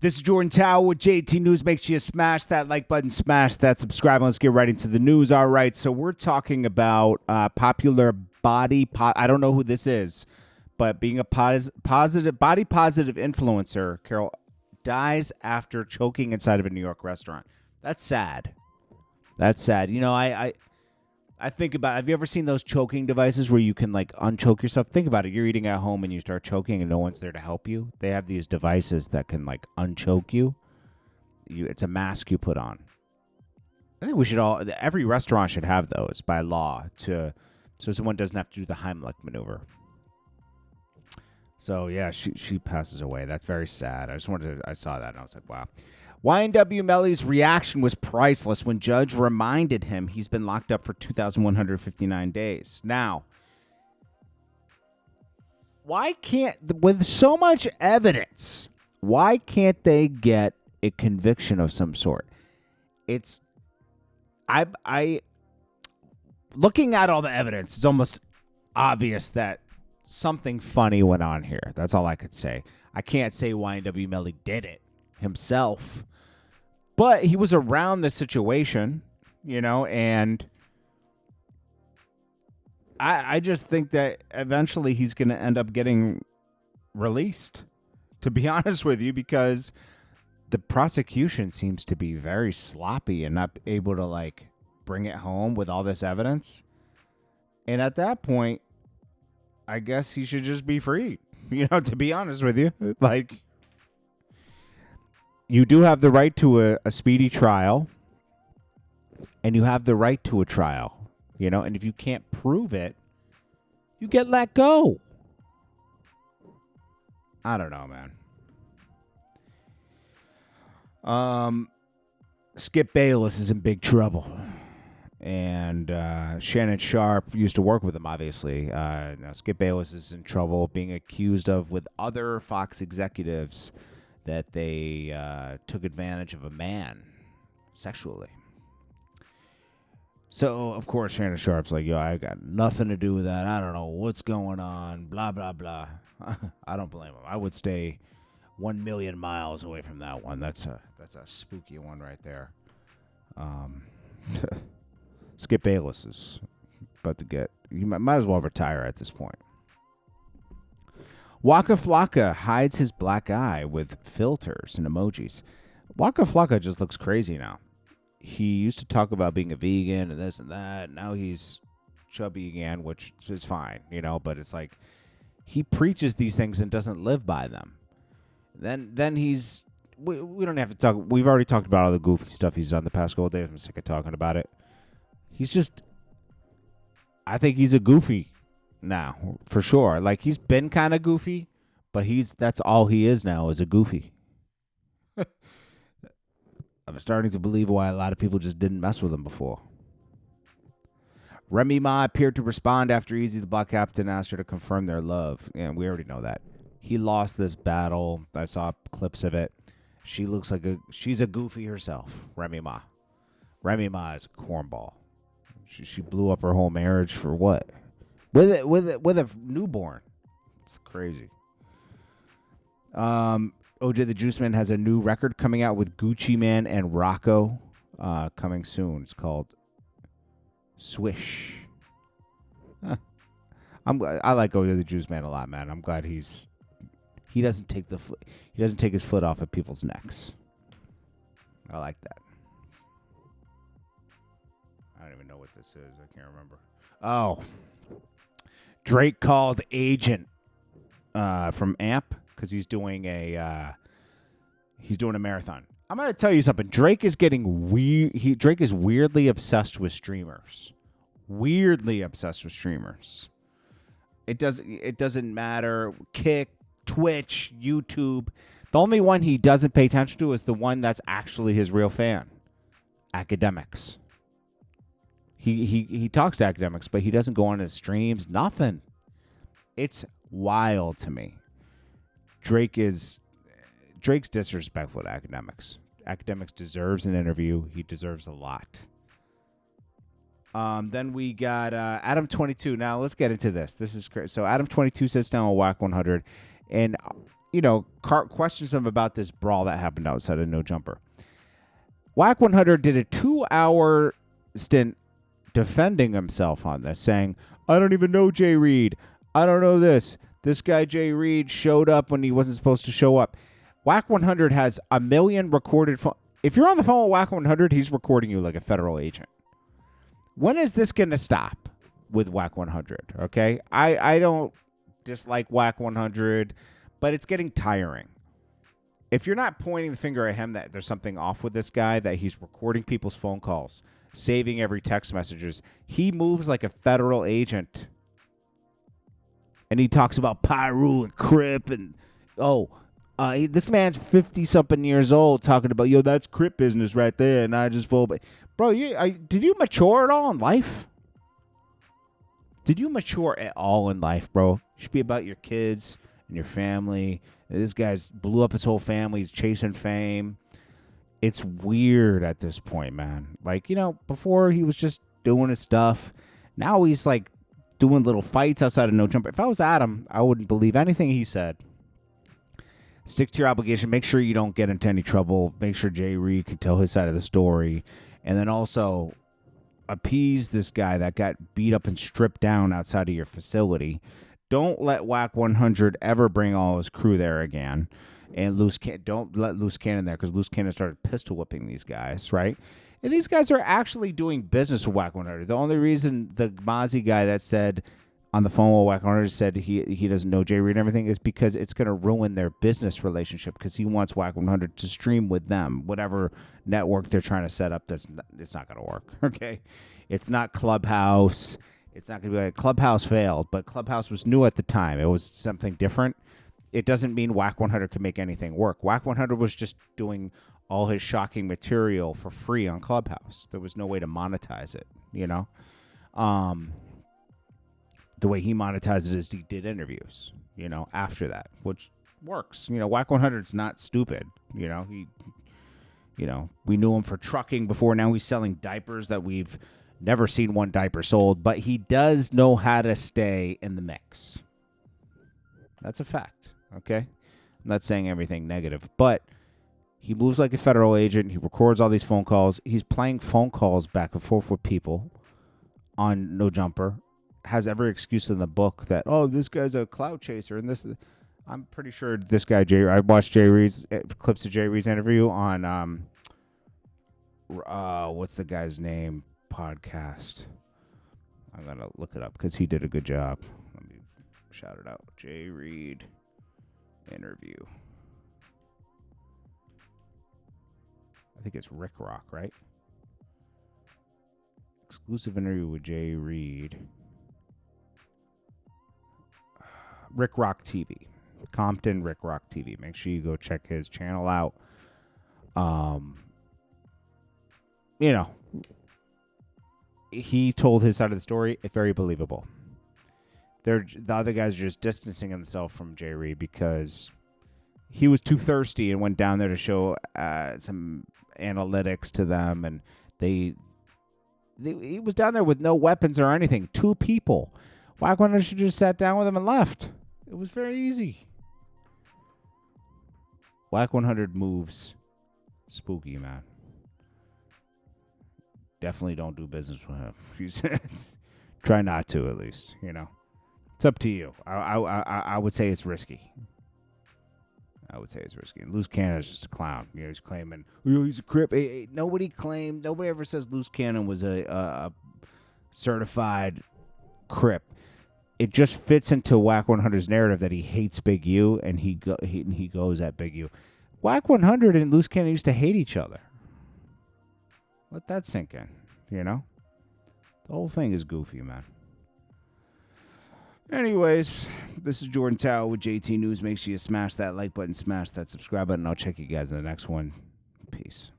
This is Jordan Tower with JT News. Make sure you smash that like button, smash that subscribe. Let's get right into the news. All right, so we're talking about popular I don't know who this is, but being a body positive influencer, Carol, dies after choking inside of a New York restaurant. That's sad. That's sad. You know, I think about, have you ever seen those choking devices where you can like unchoke yourself? Think about it. You're eating at home and you start choking and no one's there to help you. They have these devices that can like unchoke you. It's a mask you put on. I think every restaurant should have those by law so someone doesn't have to do the Heimlich maneuver. So yeah, she passes away. That's very sad. I saw that and I was like, wow. YNW Melly's reaction was priceless when judge reminded him he's been locked up for 2,159 days. Now, why can't, with so much evidence, why can't they get a conviction of some sort? Looking at all the evidence, it's almost obvious that something funny went on here. That's all I could say. I can't say YNW Melly did it himself. But he was around the situation, you know, and I just think that eventually he's going to end up getting released, to be honest with you, because the prosecution seems to be very sloppy and not able to, like, bring it home with all this evidence. And at that point, I guess he should just be free, you know, to be honest with you. Like, you do have the right to a speedy trial, and you have the right to a trial, you know, and if you can't prove it, you get let go. I don't know, man. Skip Bayless is in big trouble, and Shannon Sharp used to work with him, obviously. Now Skip Bayless is in trouble being accused of, with other Fox executives, that they took advantage of a man sexually. So, of course, Shannon Sharp's like, yo, I got nothing to do with that. I don't know what's going on, blah, blah, blah. I don't blame him. I would stay 1,000,000 miles away from that one. That's a spooky one right there. Skip Bayless is about to get, you might as well retire at this point. Waka Flocka hides his black eye with filters and emojis. Waka Flocka just looks crazy now. He used to talk about being a vegan and this and that. Now he's chubby again, which is fine, you know, but it's like he preaches these things and doesn't live by them. Then he's, we don't have to talk. We've already talked about all the goofy stuff he's done the past couple of days. I'm sick of talking about it. I think he's a goofy now, for sure. Like, he's been kind of goofy, but that's all he is now, is a goofy. I'm starting to believe why a lot of people just didn't mess with him before. Remy Ma appeared to respond after Easy the Black Captain asked her to confirm their love. Yeah, we already know that. He lost this battle. I saw clips of it. She looks like she's a goofy herself, Remy Ma. Remy Ma is a cornball. She blew up her whole marriage for what? With a newborn. It's crazy. OJ the Juice Man has a new record coming out with Gucci Man and Rocco coming soon. It's called Swish. Huh. I like OJ the Juice Man a lot, man. I'm glad he doesn't take his foot off of people's necks. I like that. I don't even know what this is. I can't remember. Oh. Drake called Agent from AMP because he's doing a marathon. I'm gonna tell you something. Drake is getting weird. Drake is weirdly obsessed with streamers. Weirdly obsessed with streamers. It doesn't matter. Kick, Twitch, YouTube. The only one he doesn't pay attention to is the one that's actually his real fan. Academics. He talks to academics, but he doesn't go on his streams. Nothing. It's wild to me. Drake's disrespectful to academics. Academics deserves an interview. He deserves a lot. Then we got Adam 22. Now let's get into this. This is great. So Adam 22 sits down on Wack 100, and questions him about this brawl that happened outside of No Jumper. Wack 100 did a 2-hour stint defending himself on this, saying, I don't even know Jay Reed. I don't know this. This guy Jay Reed showed up when he wasn't supposed to show up. Wack 100 has 1 million recorded phone. If you're on the phone with Wack 100, he's recording you like a federal agent. When is this going to stop with Wack 100? Okay, I don't dislike Wack 100, but it's getting tiring. If you're not pointing the finger at him that there's something off with this guy, that he's recording people's phone calls, saving every text messages, he moves like a federal agent. And he talks about Pyru and Crip and, this man's 50-something years old talking about, that's Crip business right there, and I just feel... Bro, did you mature at all in life? Did you mature at all in life, bro? You should be about your kids and your family. This guy's blew up his whole family. He's chasing fame. It's weird at this point, man. Like, before he was just doing his stuff. Now he's like doing little fights outside of No Jumper. If I was Adam, I wouldn't believe anything he said. Stick to your obligation. Make sure you don't get into any trouble. Make sure Jay Reed can tell his side of the story. And then also appease this guy that got beat up and stripped down outside of your facility. Don't let Wack 100 ever bring all his crew there again. And don't let Loose Cannon there, because Loose Cannon started pistol whipping these guys, right? And these guys are actually doing business with Wack 100. The only reason the Mozzie guy that said on the phone with Wack 100 said he doesn't know Jay Reed and everything is because it's going to ruin their business relationship, because he wants Wack 100 to stream with them. Whatever network they're trying to set up, it's not going to work, okay? It's not Clubhouse. It's not going to be like Clubhouse failed, but Clubhouse was new at the time. It was something different. It doesn't mean Wack 100 can make anything work. Wack 100 was just doing all his shocking material for free on Clubhouse. There was no way to monetize it, The way he monetized it is he did interviews, after that, which works. Wack 100's not stupid. We knew him for trucking before. Now he's selling diapers that we've never seen one diaper sold, but he does know how to stay in the mix. That's a fact, okay? I'm not saying everything negative, but he moves like a federal agent. He records all these phone calls. He's playing phone calls back and forth with people on No Jumper. Has every excuse in the book that, this guy's a clout chaser, and this. I'm pretty sure this guy I watched Jay Reed's clips of Jay Reed's interview on what's the guy's name podcast. I'm gonna look it up because he did a good job. Let me shout it out. Jay Reed interview. I think it's Rick Rock, right? Exclusive interview with Jay Reed. Rick Rock TV. Compton Rick Rock TV. Make sure you go check his channel out. He told his side of the story. It's very believable. The other guys are just distancing himself from Jay Reed because he was too thirsty and went down there to show some analytics to them, and he was down there with no weapons or anything. 2 people. Wack 100 should just sat down with him and left. It was very easy. Wack 100 moves spooky, man. Definitely don't do business with him. Try not to, at least. It's up to you. I would say it's risky. And Loose Cannon is just a clown. He's claiming, he's a Crip. Nobody ever says Loose Cannon was a certified Crip. It just fits into Wack 100's narrative that he hates Big U, and he goes at Big U. Wack 100 and Loose Cannon used to hate each other. Let that sink in, The whole thing is goofy, man. Anyways, this is Jordan Tower with JT News. Make sure you smash that like button, smash that subscribe button. I'll check you guys in the next one. Peace.